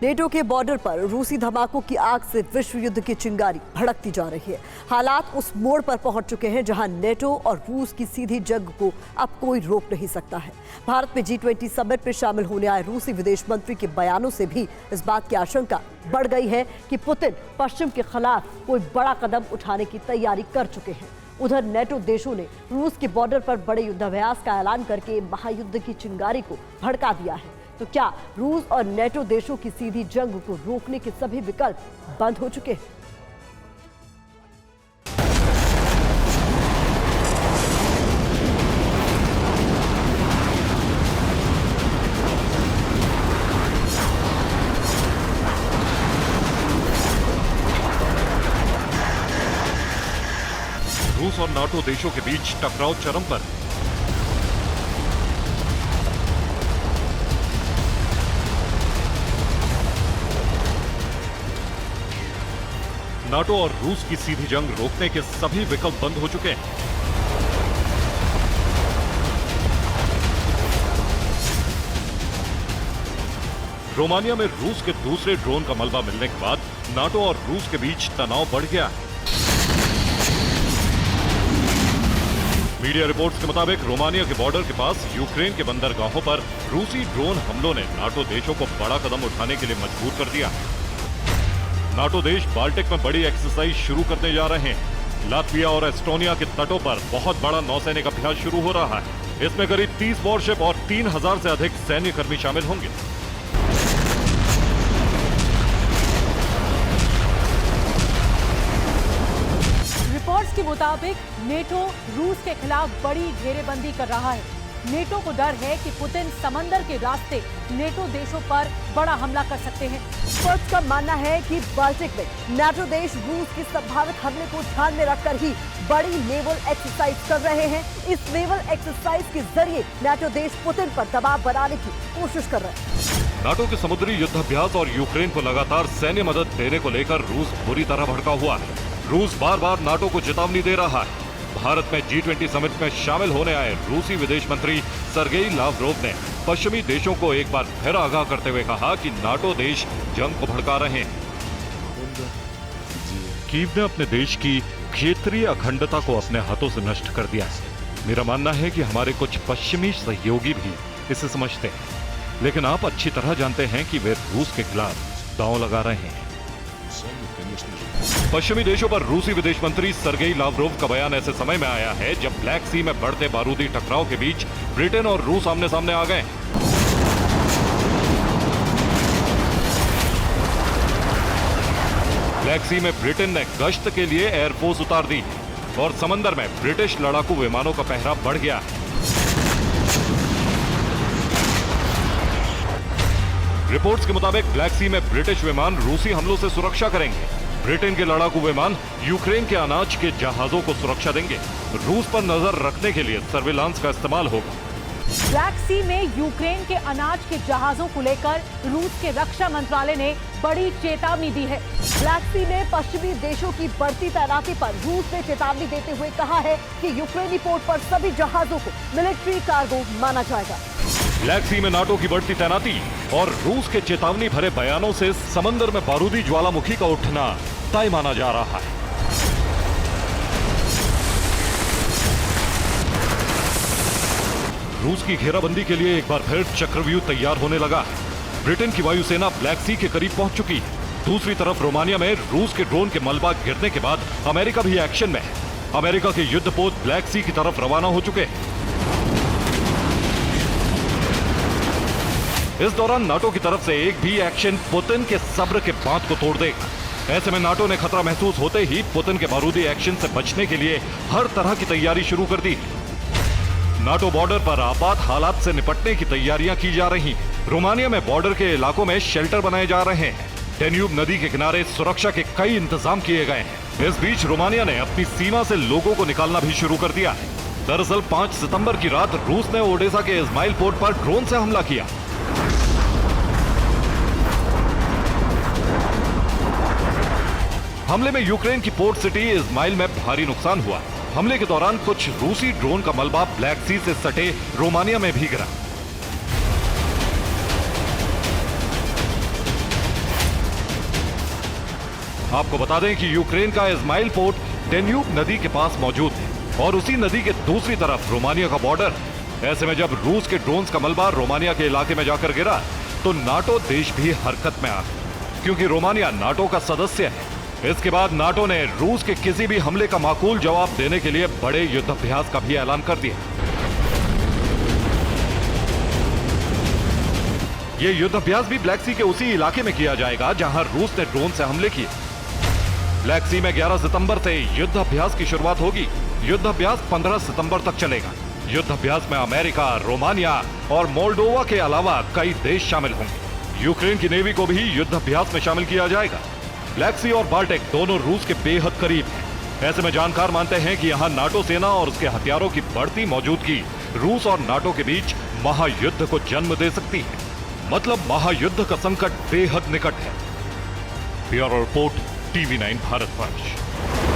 NATO के border पर रूसी धमाकों की आग से विश्व युद्ध की चिंगारी भड़कती जा रही है। हालात उस मोड़ पर पहुंच चुके हैं जहां नेटो और रूस की सीधी जंग को अब कोई रोक नहीं सकता है। भारत में G20 समिट में शामिल होने आए रूसी विदेश मंत्री के बयानों से भी इस बात की आशंका बढ़ गई है कि पुतिन पश्चिम के खिलाफ कोई बड़ा कदम उठाने की तैयारी कर चुके हैं। उधर नेटो देशों ने रूस के बॉर्डर पर बड़े युद्धाभ्यास का ऐलान करके महायुद्ध की चिंगारी को भड़का दिया है। तो क्या रूस और नेटो देशों की सीधी जंग को रोकने के सभी विकल्प बंद हो चुके हैं? रूस और नाटो देशों के बीच टकराव चरम पर। नाटो और रूस की सीधी जंग रोकने के सभी विकल्प बंद हो चुके हैं। रोमानिया में रूस के दूसरे ड्रोन का मलबा मिलने के बाद नाटो और रूस के बीच तनाव बढ़ गया है। मीडिया रिपोर्ट्स के मुताबिक रोमानिया के बॉर्डर के पास यूक्रेन के बंदरगाहों पर रूसी ड्रोन हमलों ने नाटो देशों को बड़ा कदम उठाने के लिए मजबूर कर दिया। नाटो देश बाल्टिक में बड़ी एक्सरसाइज शुरू करने जा रहे हैं। लात्विया और एस्टोनिया के तटों पर बहुत बड़ा नौसैनिक अभ्यास शुरू हो रहा है। इसमें करीब 30 वॉरशिप और 3000 से अधिक सैन्य कर्मी शामिल होंगे। रिपोर्ट्स के मुताबिक नेटो रूस के खिलाफ बड़ी घेरेबंदी कर रहा है। नेटो को डर है कि पुतिन समंदर के रास्ते नेटो देशों पर बड़ा हमला कर सकते हैं। एक्सपर्ट्स का मानना है कि बाल्टिक में नाटो देश रूस की संभावित हमले को ध्यान में रखकर ही बड़ी नेवल एक्सरसाइज कर रहे हैं। इस नेवल एक्सरसाइज के जरिए नाटो देश पुतिन पर दबाव बनाने की कोशिश कर रहे हैं। नाटो के समुद्री युद्धाभ्यास और यूक्रेन को लगातार सैन्य मदद देने को लेकर रूस बुरी तरह भड़का हुआ है। रूस बार बार नाटो को चेतावनी दे रहा है। भारत में G20 समिट में शामिल होने आए रूसी विदेश मंत्री सर्गेई लावरोव ने पश्चिमी देशों को एक बार फिर आगाह करते हुए कहा कि नाटो देश जंग को भड़का रहे हैं। कीव ने अपने देश की क्षेत्रीय अखंडता को अपने हाथों से नष्ट कर दिया है। मेरा मानना है कि हमारे कुछ पश्चिमी सहयोगी भी इसे समझते हैं, लेकिन आप अच्छी तरह जानते हैं कि वे रूस के खिलाफ दांव लगा रहे हैं। पश्चिमी देशों पर रूसी विदेश मंत्री सर्गेई लावरोव का बयान ऐसे समय में आया है जब ब्लैक सी में बढ़ते बारूदी टकराव के बीच ब्रिटेन और रूस आमने सामने आ गए। ब्लैक सी में ब्रिटेन ने गश्त के लिए एयरफोर्स उतार दी और समंदर में ब्रिटिश लड़ाकू विमानों का पहरा बढ़ गया। रिपोर्ट्स के मुताबिक ब्लैक सी में ब्रिटिश विमान रूसी हमलों से सुरक्षा करेंगे। ब्रिटेन के लड़ाकू विमान यूक्रेन के अनाज के जहाजों को सुरक्षा देंगे। रूस पर नजर रखने के लिए सर्विलांस का इस्तेमाल होगा। ब्लैक सी में यूक्रेन के अनाज के जहाजों को लेकर रूस के रक्षा मंत्रालय ने बड़ी चेतावनी दी है। ब्लैक सी में पश्चिमी देशों की बढ़ती तैनाती पर रूस ने चेतावनी देते हुए कहा है कि यूक्रेनी पोर्ट पर सभी जहाजों को मिलिट्री कार्गो माना जाएगा। ब्लैक सी में नाटो की बढ़ती तैनाती और रूस के चेतावनी भरे बयानों से समंदर में बारूदी ज्वालामुखी का उठना तय माना जा रहा है। रूस की घेराबंदी के लिए एक बार फिर चक्रव्यूह तैयार होने लगा है। ब्रिटेन की वायुसेना ब्लैक सी के करीब पहुंच चुकी है। दूसरी तरफ रोमानिया में रूस के ड्रोन के मलबा गिरने के बाद अमेरिका भी एक्शन में है। अमेरिका के युद्धपोत ब्लैक सी की तरफ रवाना हो चुके हैं। इस दौरान नाटो की तरफ से एक भी एक्शन पुतिन के सब्र के बांध को तोड़ देगा। ऐसे में नाटो ने खतरा महसूस होते ही पुतिन के बारूदी एक्शन से बचने के लिए हर तरह की तैयारी शुरू कर दी। नाटो बॉर्डर पर आपात हालात से निपटने की तैयारियां की जा रही हैं। रोमानिया में बॉर्डर के इलाकों में शेल्टर बनाए जा रहे हैं। डेन्यूब नदी के किनारे सुरक्षा के कई इंतजाम किए गए हैं। इस बीच रोमानिया ने अपनी सीमा से लोगों को निकालना भी शुरू कर दिया है। दरअसल 5 सितंबर की रात रूस ने ओडेसा के इस्माइल पोर्ट पर ड्रोन से हमला किया। हमले में यूक्रेन की पोर्ट सिटी इस्माइल में भारी नुकसान हुआ। हमले के दौरान कुछ रूसी ड्रोन का मलबा ब्लैक सी से सटे रोमानिया में भी गिरा। आपको बता दें कि यूक्रेन का इस्माइल पोर्ट डेन्यूब नदी के पास मौजूद है और उसी नदी के दूसरी तरफ रोमानिया का बॉर्डर। ऐसे में जब रूस के ड्रोन्स का मलबा रोमानिया के इलाके में जाकर गिरा तो नाटो देश भी हरकत में आ गया, क्योंकि रोमानिया नाटो का सदस्य है। इसके बाद नाटो ने रूस के किसी भी हमले का माकूल जवाब देने के लिए बड़े युद्धाभ्यास का भी ऐलान कर दिया। ये युद्धाभ्यास भी ब्लैक सी के उसी इलाके में किया जाएगा जहां रूस ने ड्रोन से हमले किए। ब्लैक सी में 11 सितंबर से युद्धाभ्यास की शुरुआत होगी। युद्धाभ्यास 15 सितंबर तक चलेगा। युद्धाभ्यास में अमेरिका, रोमानिया और मोल्डोवा के अलावा कई देश शामिल होंगे। यूक्रेन की नेवी को भी युद्धाभ्यास में शामिल किया जाएगा। ब्लैक सी और बाल्टिक दोनों रूस के बेहद करीब हैं। ऐसे में जानकार मानते हैं कि यहां नाटो सेना और उसके हथियारों की बढ़ती मौजूदगी रूस और नाटो के बीच महायुद्ध को जन्म दे सकती है। मतलब महायुद्ध का संकट बेहद निकट है। Bureau report, TV9 Bharatvarsh.